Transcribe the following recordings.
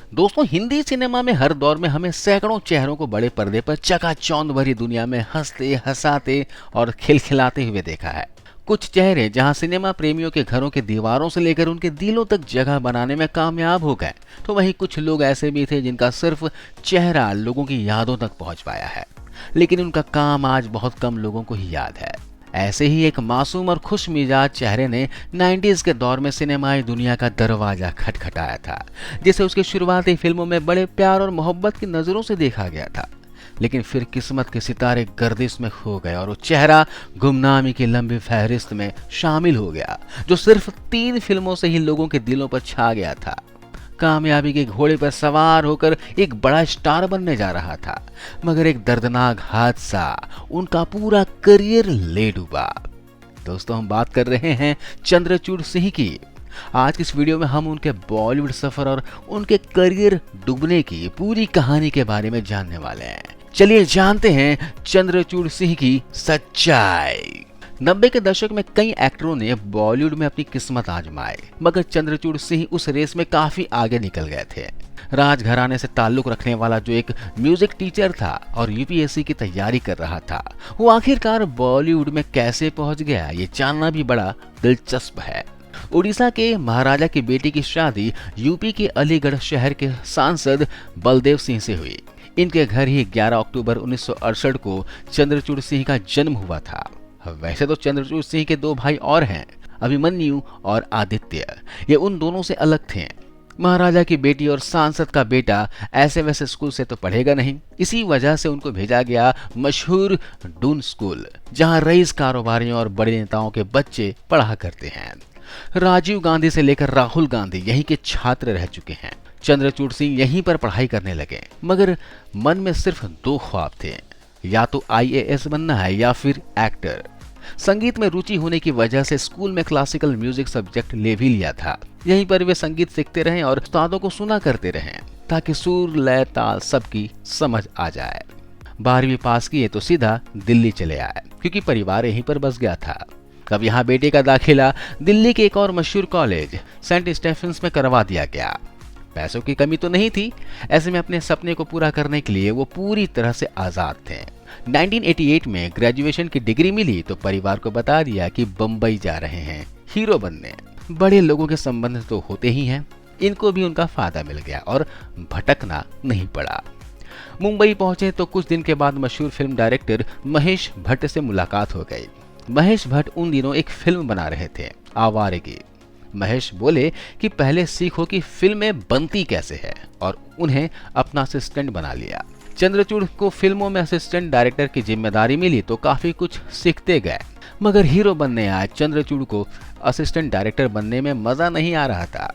दोस्तों, हिंदी सिनेमा में हर दौर में हमें सैकड़ों चेहरों को बड़े पर्दे पर चकाचौंध भरी दुनिया में हंसते, हंसाते और खिलखिलाते हुए देखा है। कुछ चेहरे जहां सिनेमा प्रेमियों के घरों के दीवारों से लेकर उनके दिलों तक जगह बनाने में कामयाब हो गए, तो वहीं कुछ लोग ऐसे भी थे जिनका सिर्फ चेहरा लोगों की यादों तक पहुंच पाया है, लेकिन उनका काम आज बहुत कम लोगों को ही याद है। ऐसे ही एक मासूम और खुश मिजाज चेहरे ने 90s के दौर में सिनेमाई दुनिया का दरवाजा खटखटाया था, जिसे उसकी शुरुआती फिल्मों में बड़े प्यार और मोहब्बत की नजरों से देखा गया था। लेकिन फिर किस्मत के सितारे गर्दिश में खो गए और वो चेहरा गुमनामी की लंबी फहरिस्त में शामिल हो गया, जो सिर्फ 3 फिल्मों से ही लोगों के दिलों पर छा गया था। कामयाबी के घोड़े पर सवार होकर एक बड़ा स्टार बनने जा रहा था, मगर एक दर्दनाक हादसा उनका पूरा करियर ले डूबा। दोस्तों, हम बात कर रहे हैं चंद्रचूड़ सिंह की। आज की इस वीडियो में हम उनके बॉलीवुड सफर और उनके करियर डूबने की पूरी कहानी के बारे में जानने वाले हैं। चलिए जानते हैं चंद्रचूड़ सिंह की सच्चाई। 90 के दशक में कई एक्टरों ने बॉलीवुड में अपनी किस्मत आजमाई, मगर चंद्रचूड़ सिंह उस रेस में काफी आगे निकल गए थे। राजघराने से ताल्लुक रखने वाला जो एक म्यूजिक टीचर था और यूपीएससी की तैयारी कर रहा था, वो आखिरकार बॉलीवुड में कैसे पहुंच गया, ये जानना भी बड़ा दिलचस्प है। उड़ीसा के महाराजा की बेटी की शादी यूपी के अलीगढ़ शहर के सांसद बलदेव सिंह से हुई। इनके घर ही 11 अक्टूबर 1968 को चंद्रचूड़ सिंह का जन्म हुआ था। वैसे तो चंद्रचूड़ सिंह के 2 भाई और हैं, अभिमन्यु और आदित्य। ये उन दोनों से अलग थे। महाराजा की बेटी और सांसद का बेटा ऐसे वैसे स्कूल से तो पढ़ेगा नहीं, इसी वजह से उनको भेजा गया मशहूर डून स्कूल, जहां रईस कारोबारियों और बड़े नेताओं के बच्चे पढ़ा करते हैं। राजीव गांधी से लेकर राहुल गांधी यहीं के छात्र रह चुके हैं। चंद्रचूड़ सिंह यहीं पर पढ़ाई करने लगे, मगर मन में सिर्फ 2 ख्वाब थे, या तो आईएएस बनना है या फिर एक्टर। संगीत में रुचि होने की वजह से स्कूल में क्लासिकल म्यूजिक सब्जेक्ट ले भी लिया था। यहीं पर वे संगीत सीखते रहे और उस्तादों को सुना करते रहे, ताकि सुर, लय, ताल सबकी समझ आ जाए। 12वीं पास किए तो सीधा दिल्ली चले आए, क्योंकि परिवार यहीं पर बस गया था। तब यहाँ बेटे का दाखिला दिल्ली के एक और मशहूर कॉलेज सेंट स्टेफेंस में करवा दिया गया। पैसों की कमी तो नहीं थी, ऐसे में अपने सपने को पूरा करने के लिए वो पूरी तरह से आजाद थे। 1988 में ग्रेजुएशन की डिग्री मिली तो परिवार को बता दिया कि बम्बई जा रहे हैं हीरो बनने। बड़े लोगों के संबंध तो होते ही हैं, इनको भी उनका फायदा मिल गया और भटकना नहीं पड़ा। मुंबई पहुंचे तो कुछ दिन के बाद मशहूर फिल्म डायरेक्टर महेश भट्ट से मुलाकात हो गई। महेश भट्ट उन दिनों एक फिल्म बना रहे थे, आवारगी। महेश बोले कि पहले सीखो कि फिल्में बनती कैसे है, और उन्हें अपना असिस्टेंट बना लिया। चंद्रचूड़ को फिल्मों में असिस्टेंट डायरेक्टर की जिम्मेदारी मिली तो काफी कुछ सीखते गए, मगर हीरो बनने आए चंद्रचूड़ को असिस्टेंट डायरेक्टर बनने में मजा नहीं आ रहा था।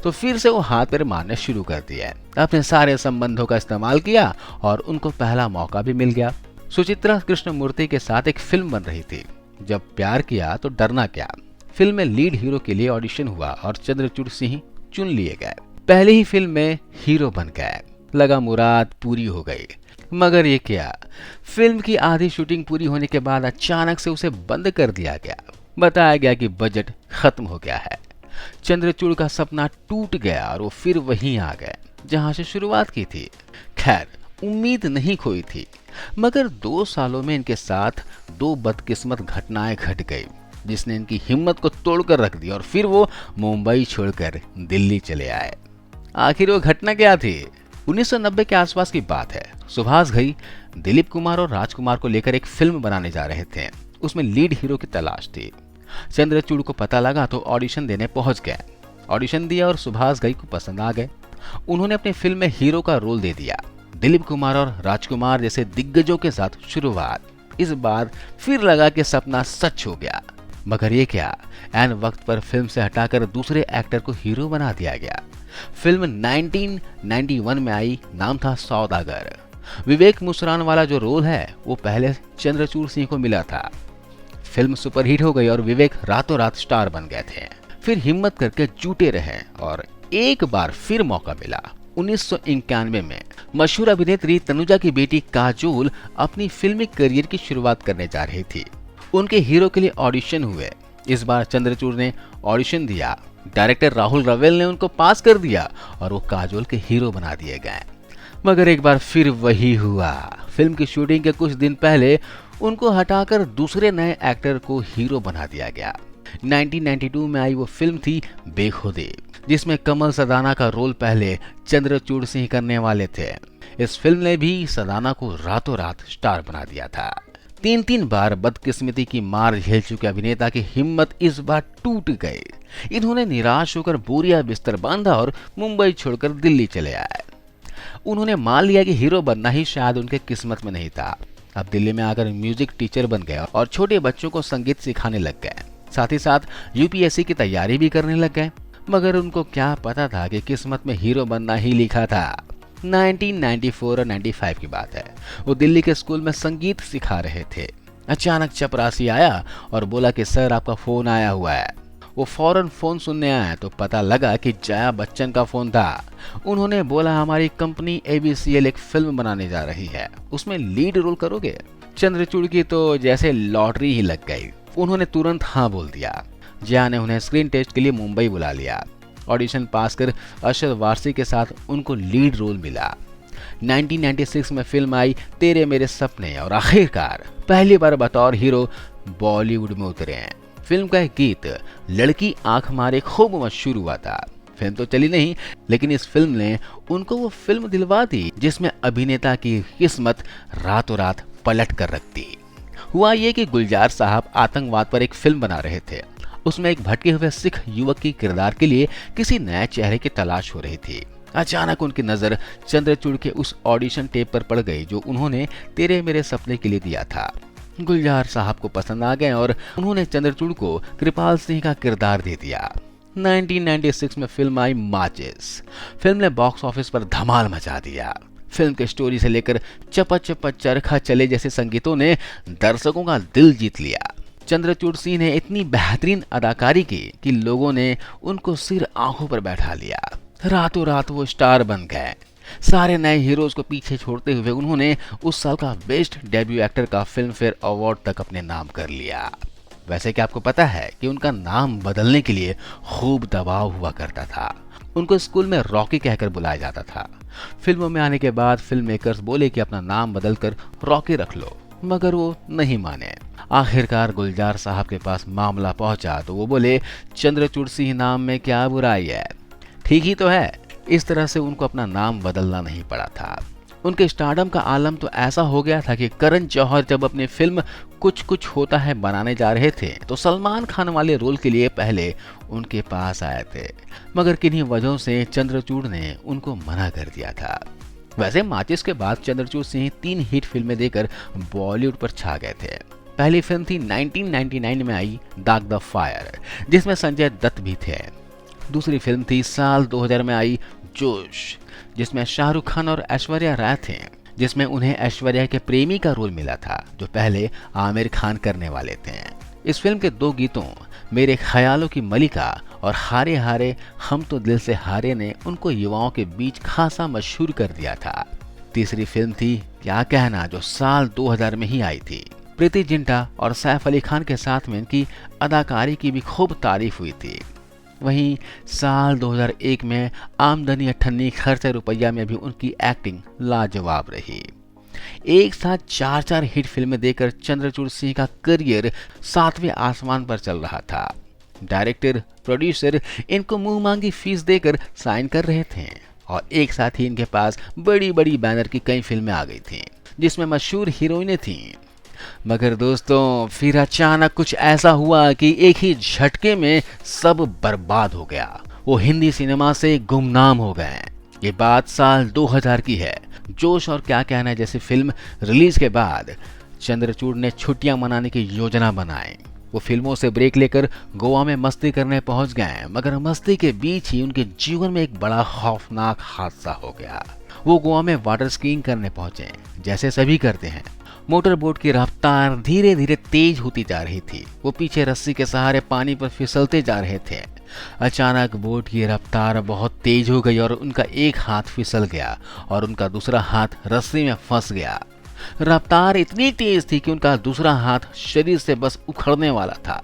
तो फिर से वो हाथ पैर मारने शुरू कर दिया। अपने सारे संबंधों का इस्तेमाल किया और उनको पहला मौका भी मिल गया। सुचित्रा कृष्णमूर्ति के साथ एक फिल्म बन रही थी, जब प्यार किया तो डरना क्या। फिल्म में लीड हीरो के लिए ऑडिशन हुआ और चंद्रचूड़ सिंह चुन लिए गए। पहले ही फिल्म में हीरो बन गए, लगा मुराद पूरी हो गई। मगर ये क्या, फिल्म की आधी शूटिंग पूरी होने के बाद अचानक से उसे बंद कर दिया गया। बताया गया कि बजट खत्म हो गया है। चंद्रचूड़ का सपना टूट गया और वो फिर वहीं आ गए जहां से शुरुआत की थी। खैर, उम्मीद नहीं खोई थी, मगर 2 सालों में इनके साथ 2 बदकिस्मत घटनाएं घट गई, जिसने इनकी हिम्मत को तोड़कर रख दी और फिर वो मुंबई छोड़कर दिल्ली चले आए। आखिर वो घटना क्या थी? 1990 के आसपास की बात है। सुभाष घई दिलीप कुमार और राजकुमार को लेकर एक फिल्म बनाने जा रहे थे। उसमें लीड हीरो की तलाश थी। चंद्रचूड़ को पता लगा तो ऑडिशन देने पहुंच गए। ऑडिशन दिया और सुभाष घई को पसंद आ गए। उन्होंने अपनी फिल्म में हीरो का रोल दे दिया। दिलीप कुमार और राजकुमार जैसे दिग्गजों के साथ शुरुआत। इस बार फिर लगा कि सपना सच हो गया, मगर ये क्या, ऐन वक्त पर फिल्म से हटाकर दूसरे एक्टर को हीरो बना दिया गया। फिल्म 1991 में आई, नाम था सौदागर। विवेक मुस्रान वाला जो रोल है वो पहले चंद्रचूड़ सिंह को मिला था। फिल्म सुपरहिट हो गई और विवेक रातों रात स्टार बन गए थे। फिर हिम्मत करके जुटे रहे और एक बार फिर मौका मिला। 1991 में मशहूर अभिनेत्री तनुजा की बेटी काजोल अपनी फिल्मी करियर की शुरुआत करने जा रही थी। उनके हीरो के लिए ऑडिशन हुए। इस बार चंद्रचूड़ ने ऑडिशन दिया डायरेक्टर राहुल रवेल ने उनको पास कर दिया और वो काजोल के हीरो बना दिए गए। मगर एक बार फिर वही हुआ। फिल्म की शूटिंग के कुछ दिन पहले उनको हटाकर दूसरे नए एक्टर को हीरो बना दिया गया। 1992 में आई वो फिल्म थी बेखुदी, जिसमें कमल सदाना का रोल पहले चंद्रचूड़ सिंह करने वाले थे। इस फिल्म ने भी सदाना को रातों रात स्टार बना दिया था। 3 बार बदकिस्मती की मार झेल चुके अभिनेता की हिम्मत इस बार टूट गई। इन्होंने निराश होकर बोरिया बिस्तर बांधा और मुंबई छोड़कर दिल्ली चले आए। उन्होंने मान लिया कि हीरो बनना ही शायद उनके किस्मत में नहीं था। अब दिल्ली में आकर म्यूजिक टीचर बन गए और छोटे बच्चों को संगीत सिखाने लग गए। साथ ही साथ यूपीएससी की तैयारी भी करने लग गए। मगर उनको क्या पता था कि किस्मत में हीरो बनना ही लिखा था। 1994 और 95 की बात है। वो दिल्ली के स्कूल में संगीत सिखा रहे थे। अचानक चपरासी आया और बोला कि सर आपका फोन आया हुआ है। वो फौरन फोन सुनने आए तो पता लगा कि जया बच्चन का फोन था। उन्होंने बोला हमारी कंपनी ABCL एक फिल्म बनाने जा रही है, उसमें लीड रोल करोगे? चंद्रचूड़ की तो जैसे लॉटरी ही लग गई। उन्होंने तुरंत हाँ बोल दिया। जया ने उन्हें स्क्रीन टेस्ट के लिए मुंबई बुला लिया। ऑडिशन पास कर अरशद वारसी के साथ उनको लीड रोल मिला। 1996 में फिल्म आई तेरे मेरे सपने और आखिरकार पहली बार बतौर हीरो बॉलीवुड में उतरे हैं। फिल्म का एक गीत लड़की आंख मारे खूब मशहूर हुआ था। फिल्म तो चली नहीं, लेकिन इस फिल्म ने उनको वो फिल्म दिलवा दी जिसमें अभिनेता की किस्मत रातों रात पलट कर रख दी। हुआ ये कि गुलजार साहब आतंकवाद पर एक फिल्म बना रहे थे। उसमें एक भटके हुए सिख युवक के किरदार के लिए किसी नए चेहरे की तलाश हो रही थी। अचानक उनकी नजर चंद्रचूड़ के उस ऑडिशन टेप पर पड़ गई जो उन्होंने तेरे मेरे सपने के लिए दिया था। गुलजार साहब को पसंद आ गए और उन्होंने चंद्रचूड़ को कृपाल सिंह का किरदार दे दिया। 1996 में फिल्म आई माचिस। फिल्म ने बॉक्स ऑफिस पर धमाल मचा दिया। फिल्म के स्टोरी से लेकर चपा चपा चरखा चले जैसे संगीतों ने दर्शकों का दिल जीत लिया। चंद्रचूड़ सिंह ने इतनी बेहतरीन अदाकारी की कि लोगों ने उनको सिर आंखों पर बैठा लिया। रातों रात वो स्टार बन गए। सारे नए हीरोज को पीछे छोड़ते हुए उन्होंने उस साल का बेस्ट डेब्यू एक्टर का फिल्म फेयर अवार्ड तक अपने नाम कर लिया। वैसे क्या आपको पता है कि उनका नाम बदलने के लिए खूब दबाव हुआ करता था। उनको स्कूल में रॉकी कहकर बुलाया जाता था। फिल्मों में आने के बाद फिल्म मेकर्स बोले कि अपना नाम बदलकर रॉकी रख लो, मगर वो नहीं माने। आखिरकार गुलजार साहब के पास मामला पहुंचा तो वो बोले चंद्रचूड़ सिंह नाम में क्या बुराई है, ठीक ही तो है। इस तरह से उनको अपना नाम बदलना नहीं पड़ा था। उनके स्टारडम का आलम तो ऐसा हो गया था कि करण जौहर जब अपनी फिल्म कुछ कुछ होता है बनाने जा रहे थे तो सलमान खान वाले रोल के लिए पहले उनके पास आए थे, मगर किन्हीं वजहों से चंद्रचूड़ ने उनको मना कर दिया था। वैसे माचिस के बाद चंद्रचूड़ सिंह 3 हिट फिल्में देकर बॉलीवुड पर छा गए थे। पहली फिल्म थी 1999 में आई दाग द फायर, जिसमें संजय दत्त भी थे। दूसरी फिल्म थी साल 2000 में आई जोश, जिसमें शाहरुख खान और ऐश्वर्या राय थे, जिसमें उन्हें ऐश्वर्या के प्रेमी का रोल मिला था जो पहले आमिर खान करने वाले थे। इस फिल्म के 2 गीतों मेरे ख्यालों की मलिका और हारे हारे हम तो दिल से हारे ने उनको युवाओं के बीच खासा मशहूर कर दिया था। तीसरी फिल्म थी क्या कहना, जो साल 2000 में ही आई थी। प्रीति जिंटा और सैफ अली खान के साथ में इनकी अदाकारी की भी खूब तारीफ हुई थी। वहीं साल 2001 में आमदनी अठन्नी खर्च रुपया में भी उनकी एक्टिंग लाजवाब रही। एक साथ 4 हिट फिल्में देकर चंद्रचूड़ सिंह का करियर 7वें आसमान पर चल रहा था। डायरेक्टर प्रोड्यूसर इनको मुंह मांगी फीस देकर साइन कर रहे थे और एक साथ ही इनके पास बड़ी बड़ी बैनर की कई फिल्में आ गई थीं जिसमें मशहूर हीरोइनें थीं। मगर दोस्तों फिर अचानक कुछ ऐसा हुआ कि एक ही झटके में सब बर्बाद हो गया। वो हिंदी सिनेमा से गुमनाम हो गए। ये बात साल 2000 की है। जोश और क्या कहना है जैसी फिल्म रिलीज के बाद चंद्रचूड़ ने छुट्टियां मनाने की योजना बनाई। वो फिल्मों से ब्रेक लेकर गोवा में मस्ती करने पहुंच गए, मगर मस्ती के बीच ही उनके जीवन में एक बड़ा खौफनाक हादसा हो गया। वो गोवा में वाटर स्कीइंग करने पहुंचे, जैसे सभी करते हैं। मोटर बोट की रफ्तार धीरे धीरे तेज होती जा रही थी। वो पीछे रस्सी के सहारे पानी पर फिसलते जा रहे थे। अचानक बोट की रफ्तार बहुत तेज हो गई और उनका एक हाथ फिसल गया और उनका दूसरा हाथ रस्सी में फंस गया। रफ्तार इतनी तेज थी कि उनका दूसरा हाथ शरीर से बस उखड़ने वाला था,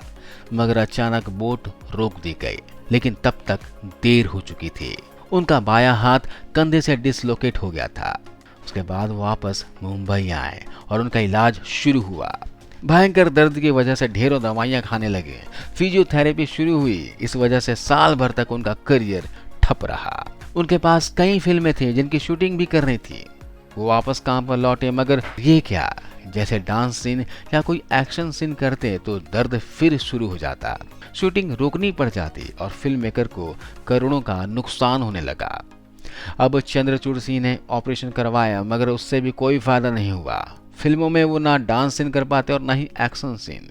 मगर अचानक बोट रोक दी गई। लेकिन तब तक देर हो चुकी थी। उनका बायां हाथ कंधे से डिसलोकेट हो गया था। उसके बाद वो वापस मुंबई आए और उनका इलाज शुरू हुआ। भयंकर दर्द की वजह से ढेरों दवाइयां खाने लगे। फिजियोथेरेपी शुरू हुई। इस वजह से साल भर तक उनका करियर ठप रहा। उनके पास कई फिल्में थी जिनकी शूटिंग भी करनी थी। वो वापस काम पर लौटे, मगर ये क्या, जैसे डांस सीन या कोई एक्शन सीन करते तो दर्द फिर शुरू हो जाता। शूटिंग रोकनी पड़ जाती और फिल्म मेकर को करोड़ों का नुकसान होने लगा। अब चंद्रचूड़ सिंह ने ऑपरेशन करवाया, मगर उससे भी कोई फायदा नहीं हुआ। फिल्मों में वो ना डांस सीन कर पाते और ना ही एक्शन सीन।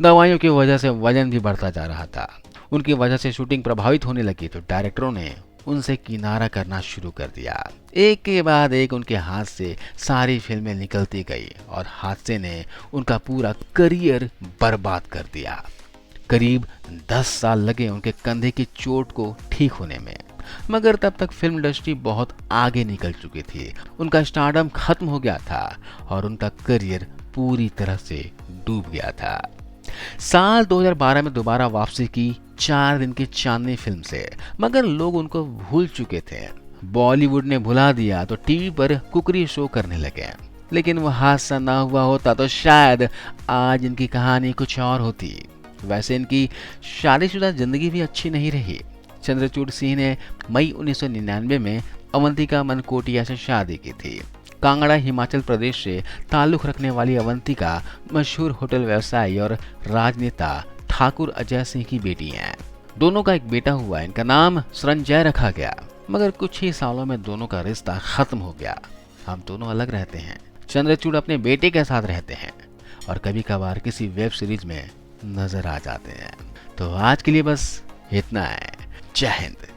दवाइयों की वजह से वजन भी बढ़ता जा रहा था। उनकी वजह से शूटिंग प्रभावित होने लगी तो डायरेक्टरों ने उनसे किनारा करना शुरू कर दिया। एक के बाद एक उनके हाथ से सारी फिल्में निकलती गई और हादसे ने उनका पूरा करियर बर्बाद कर दिया। करीब 10 साल लगे उनके कंधे की चोट को ठीक होने में, मगर तब तक फिल्म इंडस्ट्री बहुत आगे निकल चुकी थी। उनका स्टारडम खत्म हो गया था और उनका करियर पूरी तरह से डूब गया था। साल 2012 में दोबारा वापसी की 4 दिन की चांदनी फिल्म से, मगर लोग उनको भूल चुके थे। बॉलीवुड ने भुला दिया तो टीवी पर कुकरी शो करने लगे। लेकिन वो हादसा ना हुआ होता तो शायद आज इनकी कहानी कुछ और होती। वैसे इनकी शादीशुदा जिंदगी भी अच्छी नहीं रही। चंद्रचूड़ सिंह ने मई 1999 में अवंतिका मनकोटिया से शादी की थी। कांगड़ा हिमाचल प्रदेश से ताल्लुक रखने वाली अवंतिका मशहूर होटल व्यवसायी और राजनेता ठाकुर अजय सिंह की बेटी हैं। दोनों का एक बेटा हुआ। इनका नाम संजय रखा गया, मगर कुछ ही सालों में दोनों का रिश्ता खत्म हो गया। हम दोनों अलग रहते हैं। चंद्रचूड़ अपने बेटे के साथ रहते हैं और कभी कभार किसी वेब सीरीज में नजर आ जाते हैं। तो आज के लिए बस इतना है। जय हिंद।